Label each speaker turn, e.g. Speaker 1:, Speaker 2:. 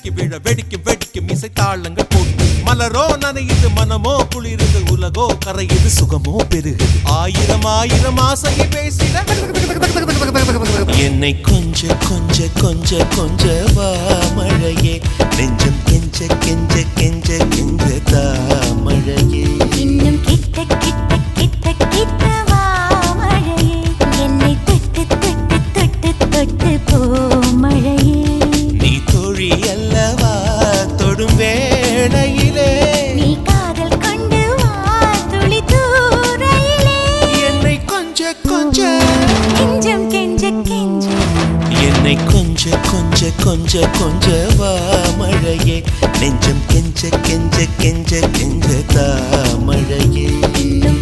Speaker 1: தடுக்கி விழ வெடிக்கும் வெடிக்கும் இசை தாளங்கள் போட்டு மலரோ நனையுது மனமோ குளிருது உலகோ கரையுது சுகமோ பெருகுது ஆயிரம் ஆயிரம் ஆசையை பேசிட என்னை கொஞ்ச கொஞ்ச கொஞ்ச கொஞ்ச வா மழையே நெஞ்சம் கெஞ்ச கெஞ்ச கெஞ்ச கெஞ்ச தா மழையே
Speaker 2: இன்னும் கிட்ட கிட்ட கிட்ட கிட்ட வா மழையே என்னை தொட்டு தொட்டு தொட்டு தொட்டு போ மழையே
Speaker 1: நீ தோழி அல்லவா தொடும் வேளையிலே
Speaker 2: நீ காதல் கொண்டு வா துளி தூரையிலே
Speaker 1: என்னை கொஞ்ச கொஞ்ச
Speaker 2: கெஞ்சம் கெஞ்ச கெஞ்ச
Speaker 1: என்னை கொஞ்ச கொஞ்ச கொஞ்ச கொஞ்ச வா மழையே நெஞ்சம் கெஞ்ச கெஞ்ச கெஞ்ச கெஞ்ச தா மழையே
Speaker 2: இன்னும்